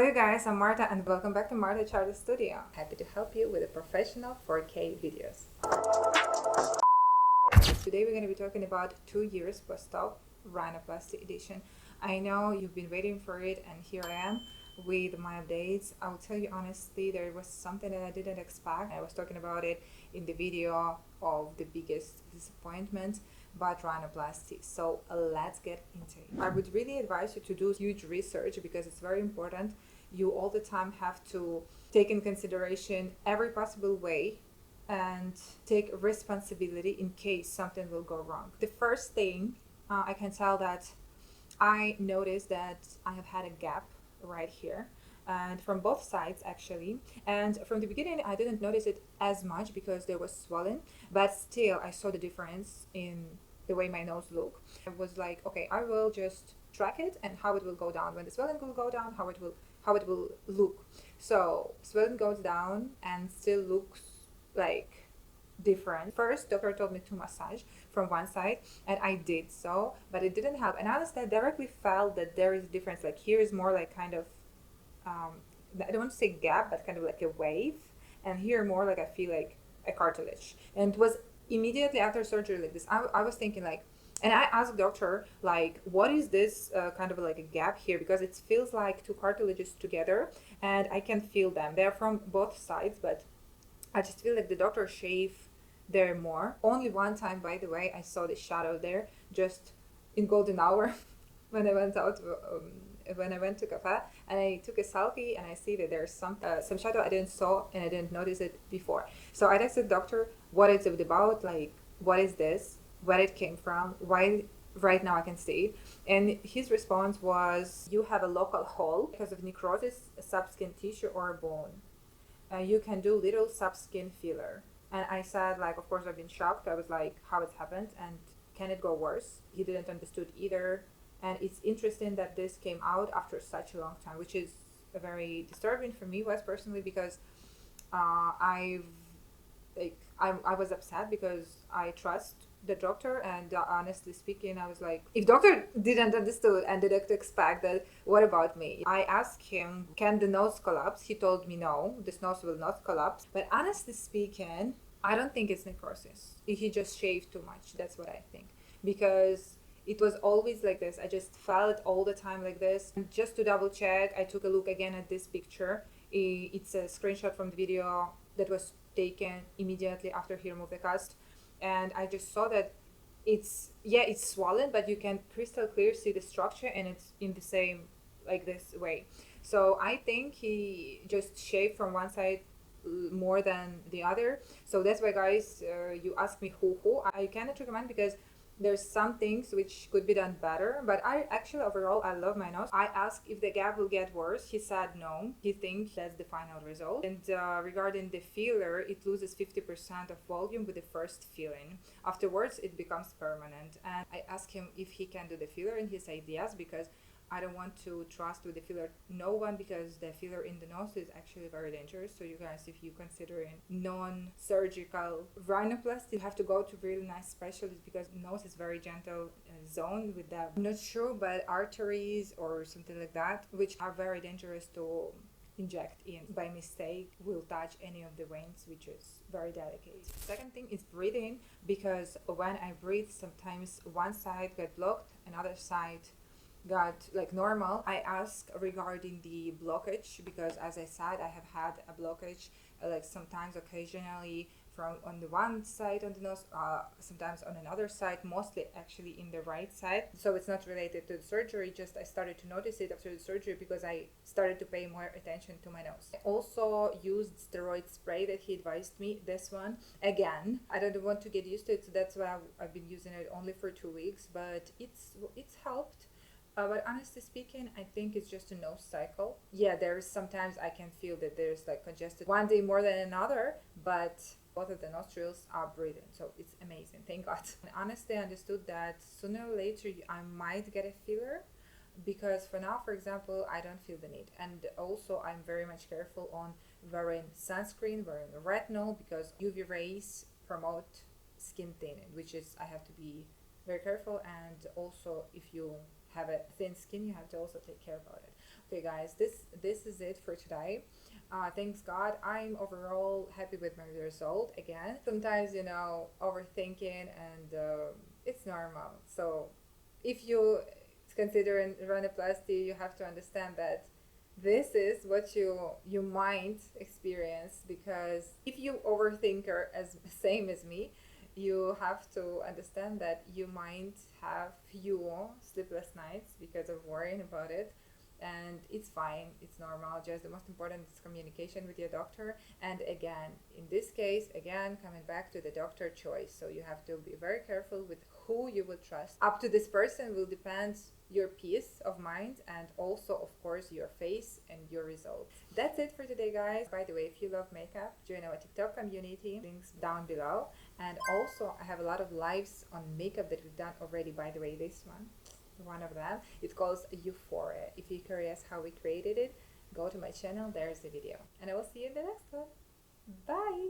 you guys, I'm Marta and welcome back to Marta Charlie Studio. Happy to help you with the professional 4K videos. Today we're going to be talking about 2 years post-op Rhinoplasty edition. I know you've been waiting for it and here I am with my updates. I will tell you honestly, there was something that I didn't expect. I was talking about it in the video of the biggest disappointment about rhinoplasty. So let's get into it. I would really advise you to do huge research because it's very important. You all the time have to take in consideration every possible way and take responsibility in case something will go wrong. The first thing I can tell that I noticed that I have had a gap right here, and from both sides actually, and from the beginning I didn't notice it as much because there was swelling, but still I saw the difference in the way my nose looked. I was like, okay, I will just track it and how it will go down when the swelling will go down, how it will look. So swelling goes down and still looks like different. First doctor told me to massage from one side and I did so, but it didn't help, and honestly I directly felt that there is a difference. Like here is more like kind of I don't want to say gap, but kind of like a wave, and here more like I feel like a cartilage. And it was immediately after surgery like this. I was thinking like, and I asked doctor like, what is this kind of like a gap here, because it feels like two cartilages together and I can feel them. They're from both sides, but I just feel like the doctor shaved there more. Only one time, by the way, I saw the shadow there just in golden hour when I went out when I went to cafe and I took a selfie and I see that there's some shadow I didn't saw and I didn't notice it before. So I asked the doctor what it's about, like what is this, where it came from, why right now I can see it. And his response was, you have a local hole because of necrosis, subskin tissue or bone. You can do little subskin filler. And I said, like, of course I've been shocked. I was like, how it's happened and can it go worse? He didn't understood either. And it's interesting that this came out after such a long time, which is very disturbing for me, was personally, because I was upset because I trust the doctor, and honestly speaking I was like, if doctor didn't understood and didn't expect that, what about me? I asked him, can the nose collapse? He told me no, this nose will not collapse. But honestly speaking, I don't think it's necrosis. He just shaved too much. That's what I think, because it was always like this. I just felt all the time like this. And just to double check, I took a look again at this picture. It's a screenshot from the video that was taken immediately after he removed the cast, and I just saw that it's swollen, but you can crystal clear see the structure and it's in the same like this way. So I think he just shaved from one side more than the other. So that's why, guys, you ask me who I cannot recommend, because there's some things which could be done better, but I actually overall I love my nose. I asked if the gap will get worse. He said no, he thinks that's the final result. And regarding the filler, it loses 50% of volume with the first filling. Afterwards it becomes permanent. And I asked him if he can do the filler and he said yes, because I don't want to trust with the filler no one, because the filler in the nose is actually very dangerous. So you guys, if you considering non-surgical rhinoplasty, you have to go to really nice specialist, because nose is very gentle zone with that, I'm not sure, but arteries or something like that, which are very dangerous to inject in by mistake, will touch any of the veins, which is very delicate. Second thing is breathing, because when I breathe sometimes one side got blocked, another side got like normal. I asked regarding the blockage, because as I said, I have had a blockage like sometimes occasionally from on the one side on the nose, sometimes on another side, mostly actually in the right side. So it's not related to the surgery, just I started to notice it after the surgery because I started to pay more attention to my nose. I also used steroid spray that he advised me. This one, again, I don't want to get used to it, so that's why I've been using it only for 2 weeks, but it's helped. But honestly speaking, I think it's just a nose cycle. Yeah, there's sometimes I can feel that there's like congested one day more than another, but both of the nostrils are breathing, so it's amazing, thank God. And honestly, I understood that sooner or later I might get a filler, because for now, for example, I don't feel the need. And also I'm very much careful on wearing sunscreen, wearing retinol, because UV rays promote skin thinning, which is, I have to be very careful. And also if you have a thin skin, you have to also take care about it. Okay guys, this is it for today. Thanks God, I'm overall happy with my result. Again, sometimes overthinking, and it's normal. So if you consider in rhinoplasty, you have to understand that this is what you might experience, because if you overthinker as same as me, you have to understand that you might have few sleepless nights because of worrying about it, and it's fine, it's normal. Just the most important is communication with your doctor, and again, in this case, again, coming back to the doctor choice, so you have to be very careful with who you will trust. Up to this person will depend your peace of mind, and also of course your face and your results. That's it for today guys. By the way, if you love makeup, join our TikTok community, links down below. And also I have a lot of lives on makeup that we've done already. By the way, this one of them, it's called Euphoria. If you're curious how we created it, go to my channel, there's the video, and I will see you in the next one. Bye.